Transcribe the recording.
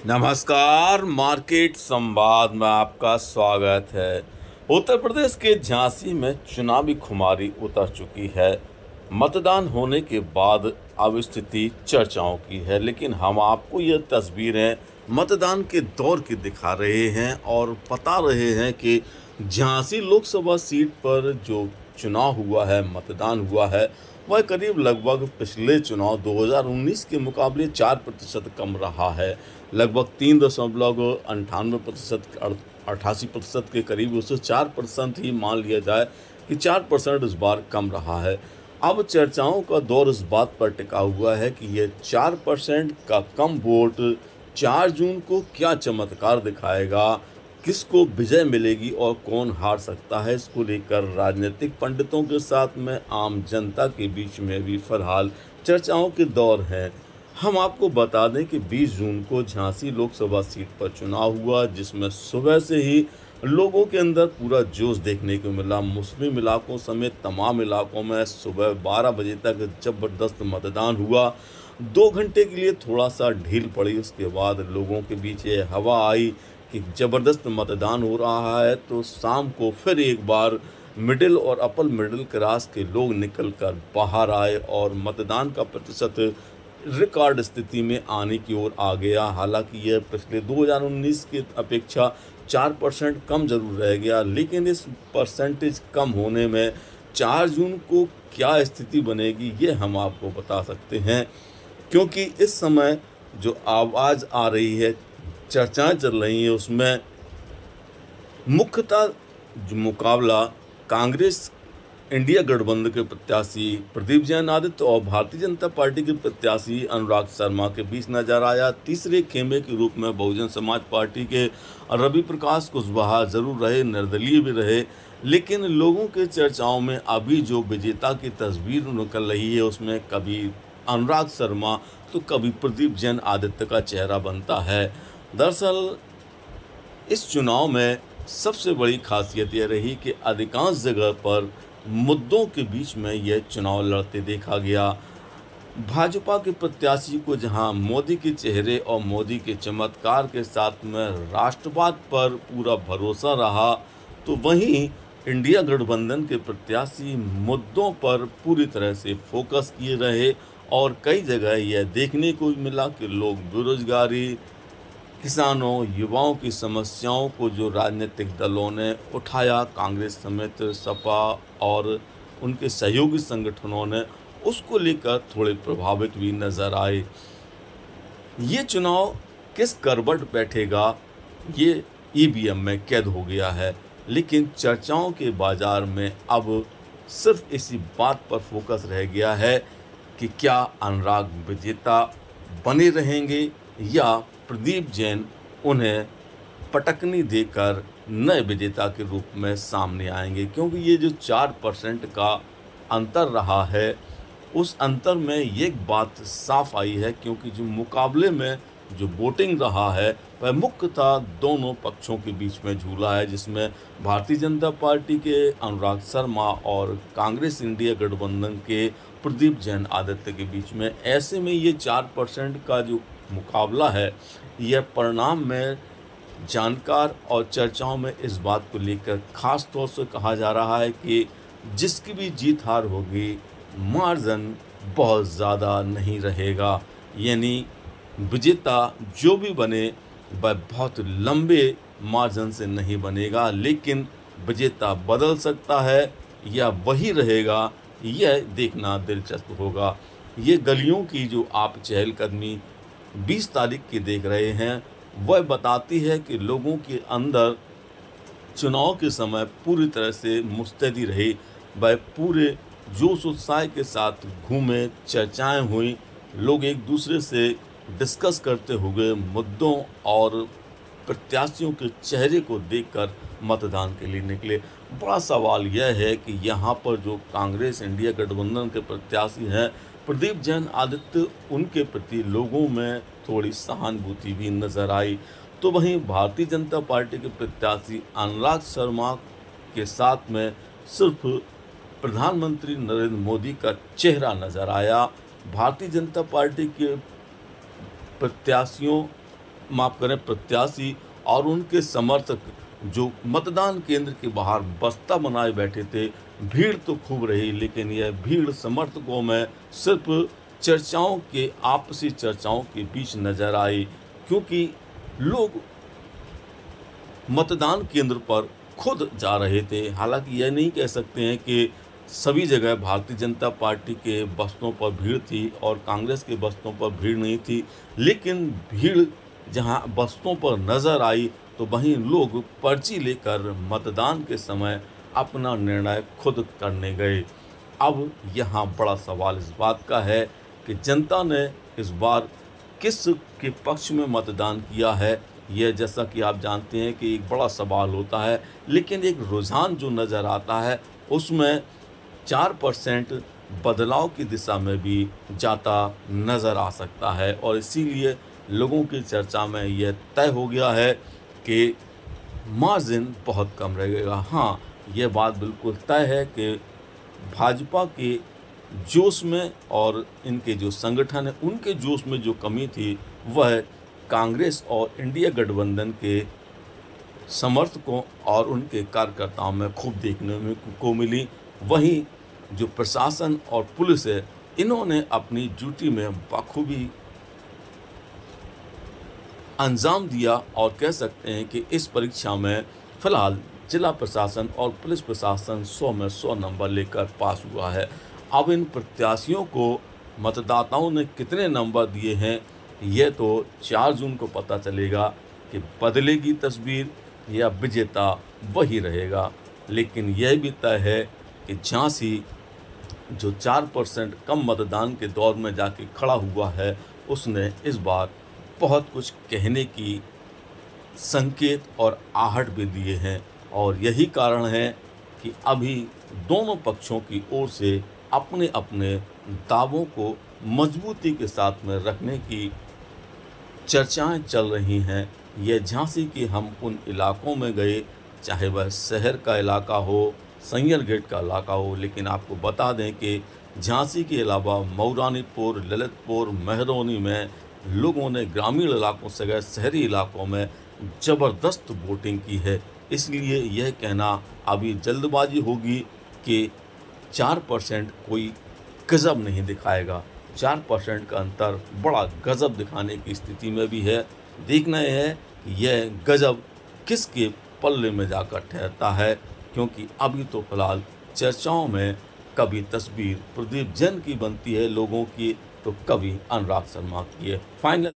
नमस्कार, मार्केट संवाद में आपका स्वागत है। उत्तर प्रदेश के झांसी में चुनावी खुमारी उतर चुकी है। मतदान होने के बाद अब स्थिति चर्चाओं की है, लेकिन हम आपको यह तस्वीरें मतदान के दौर की दिखा रहे हैं और बता रहे हैं कि झांसी लोकसभा सीट पर जो चुनाव हुआ है, मतदान हुआ है, वह करीब लगभग पिछले चुनाव 2019 के मुकाबले 4% कम रहा है। लगभग 3.98% 88% के करीब, उससे 4% ही मान लिया जाए कि 4% इस बार कम रहा है। अब चर्चाओं का दौर इस बात पर टिका हुआ है कि ये 4% का कम वोट 4 जून को क्या चमत्कार दिखाएगा, किसको विजय मिलेगी और कौन हार सकता है। इसको लेकर राजनीतिक पंडितों के साथ में आम जनता के बीच में भी फिलहाल चर्चाओं के दौर है। हम आपको बता दें कि 20 जून को झांसी लोकसभा सीट पर चुनाव हुआ, जिसमें सुबह से ही लोगों के अंदर पूरा जोश देखने को मिला। मुस्लिम इलाकों समेत तमाम इलाकों में सुबह 12 बजे तक जबरदस्त मतदान हुआ। 2 घंटे के लिए थोड़ा सा ढील पड़ी, उसके बाद लोगों के बीच ये हवा आई कि ज़बरदस्त मतदान हो रहा है। तो शाम को फिर एक बार मिडिल और अपर मिडिल क्लास के लोग निकलकर बाहर आए और मतदान का प्रतिशत रिकॉर्ड स्थिति में आने की ओर आ गया। हालांकि यह पिछले 2019 की अपेक्षा 4% कम जरूर रह गया, लेकिन इस परसेंटेज कम होने में 4 जून को क्या स्थिति बनेगी ये हम आपको बता सकते हैं, क्योंकि इस समय जो आवाज़ आ रही है, चर्चाएं चल रही हैं, उसमें मुख्यतः जो मुकाबला कांग्रेस इंडिया गठबंधन के प्रत्याशी प्रदीप जैन आदित्य और भारतीय जनता पार्टी के प्रत्याशी अनुराग शर्मा के बीच नजर आया। तीसरे खेमे के रूप में बहुजन समाज पार्टी के रवि प्रकाश कुशवाहा जरूर रहे, निर्दलीय भी रहे, लेकिन लोगों के चर्चाओं में अभी जो विजेता की तस्वीर निकल रही है, उसमें कभी अनुराग शर्मा तो कभी प्रदीप जैन आदित्य का चेहरा बनता है। दरअसल इस चुनाव में सबसे बड़ी खासियत यह रही कि अधिकांश जगह पर मुद्दों के बीच में यह चुनाव लड़ते देखा गया। भाजपा के प्रत्याशी को जहां मोदी के चेहरे और मोदी के चमत्कार के साथ में राष्ट्रवाद पर पूरा भरोसा रहा, तो वहीं इंडिया गठबंधन के प्रत्याशी मुद्दों पर पूरी तरह से फोकस किए रहे और कई जगह यह देखने को मिला कि लोग बेरोजगारी, किसानों, युवाओं की समस्याओं को जो राजनीतिक दलों ने उठाया, कांग्रेस समेत सपा और उनके सहयोगी संगठनों ने, उसको लेकर थोड़े प्रभावित भी नजर आए। ये चुनाव किस करवट बैठेगा ये ईवीएम में कैद हो गया है, लेकिन चर्चाओं के बाजार में अब सिर्फ इसी बात पर फोकस रह गया है कि क्या अनुराग विजेता बने रहेंगे या प्रदीप जैन उन्हें पटकनी देकर नए विजेता के रूप में सामने आएंगे। क्योंकि ये जो 4% का अंतर रहा है, उस अंतर में ये एक बात साफ आई है, क्योंकि जो मुकाबले में जो वोटिंग रहा है वह मुख्यतः दोनों पक्षों के बीच में झूला है, जिसमें भारतीय जनता पार्टी के अनुराग शर्मा और कांग्रेस इंडिया गठबंधन के प्रदीप जैन आदित्य के बीच में। ऐसे में ये 4% का जो मुकाबला है, यह परिणाम में जानकार और चर्चाओं में इस बात को लेकर खास तौर से कहा जा रहा है कि जिसकी भी जीत हार होगी, मार्जिन बहुत ज़्यादा नहीं रहेगा, यानी विजेता जो भी बने वह बहुत लंबे मार्जिन से नहीं बनेगा, लेकिन विजेता बदल सकता है या वही रहेगा, यह देखना दिलचस्प होगा। ये गलियों की जो आप चहलकदमी 20 तारीख की देख रहे हैं, वह बताती है कि लोगों के अंदर चुनाव के समय पूरी तरह से मुस्तैदी रही, वह पूरे जोश उत्साह के साथ घूमे, चर्चाएं हुई, लोग एक दूसरे से डिस्कस करते हुए मुद्दों और प्रत्याशियों के चेहरे को देखकर मतदान के लिए निकले। बड़ा सवाल यह है कि यहाँ पर जो कांग्रेस इंडिया गठबंधन के प्रत्याशी हैं प्रदीप जैन आदित्य, उनके प्रति लोगों में थोड़ी सहानुभूति भी नजर आई। तो वहीं भारतीय जनता पार्टी के प्रत्याशी अनुराग शर्मा के साथ में सिर्फ प्रधानमंत्री नरेंद्र मोदी का चेहरा नजर आया। भारतीय जनता पार्टी के प्रत्याशियों माफ करें प्रत्याशी और उनके समर्थक जो मतदान केंद्र के बाहर बस्ता बनाए बैठे थे, भीड़ तो खूब रही, लेकिन यह भीड़ समर्थकों में सिर्फ आपसी चर्चाओं के बीच नजर आई, क्योंकि लोग मतदान केंद्र पर खुद जा रहे थे। हालांकि यह नहीं कह सकते हैं कि सभी जगह भारतीय जनता पार्टी के बस्तों पर भीड़ थी और कांग्रेस के बस्तों पर भीड़ नहीं थी, लेकिन भीड़ जहां बस्तों पर नज़र आई तो वहीं लोग पर्ची लेकर मतदान के समय अपना निर्णय खुद करने गए। अब यहाँ बड़ा सवाल इस बात का है कि जनता ने इस बार किस के पक्ष में मतदान किया है। यह जैसा कि आप जानते हैं कि एक बड़ा सवाल होता है, लेकिन एक रुझान जो नज़र आता है उसमें 4% बदलाव की दिशा में भी जाता नज़र आ सकता है और इसीलिए लोगों की चर्चा में यह तय हो गया है कि मार्जिन बहुत कम रहेगा। हाँ, यह बात बिल्कुल तय है कि भाजपा के जोश में और इनके जो संगठन है उनके जोश में जो कमी थी वह कांग्रेस और इंडिया गठबंधन के समर्थकों और उनके कार्यकर्ताओं में खूब देखने में को मिली। वहीं जो प्रशासन और पुलिस है, इन्होंने अपनी ड्यूटी में बखूबी अंजाम दिया और कह सकते हैं कि इस परीक्षा में फिलहाल जिला प्रशासन और पुलिस प्रशासन 100 में 100 नंबर लेकर पास हुआ है। अब इन प्रत्याशियों को मतदाताओं ने कितने नंबर दिए हैं, यह तो 4 जून को पता चलेगा कि बदलेगी तस्वीर या विजेता वही रहेगा। लेकिन यह भी तय है कि झांसी जो 4% कम मतदान के दौर में जाके खड़ा हुआ है, उसने इस बार बहुत कुछ कहने की संकेत और आहट भी दिए हैं और यही कारण है कि अभी दोनों पक्षों की ओर से अपने अपने दावों को मजबूती के साथ में रखने की चर्चाएं चल रही हैं। यह झांसी के हम उन इलाकों में गए, चाहे वह शहर का इलाका हो, संयल गेट का इलाका हो, लेकिन आपको बता दें कि झांसी के अलावा मऊरानीपुर, ललितपुर, महरौनी में लोगों ने ग्रामीण इलाकों से गए शहरी इलाकों में ज़बरदस्त वोटिंग की है। इसलिए यह कहना अभी जल्दबाजी होगी कि 4% कोई गज़ब नहीं दिखाएगा। 4% का अंतर बड़ा गज़ब दिखाने की स्थिति में भी है। देखना यह है कि यह गज़ब किसके पल्ले में जाकर ठहरता है, क्योंकि अभी तो फिलहाल चर्चाओं में कभी तस्वीर प्रदीप जैन की बनती है लोगों की, तो कभी अनुराग शर्मा की है। फाइनल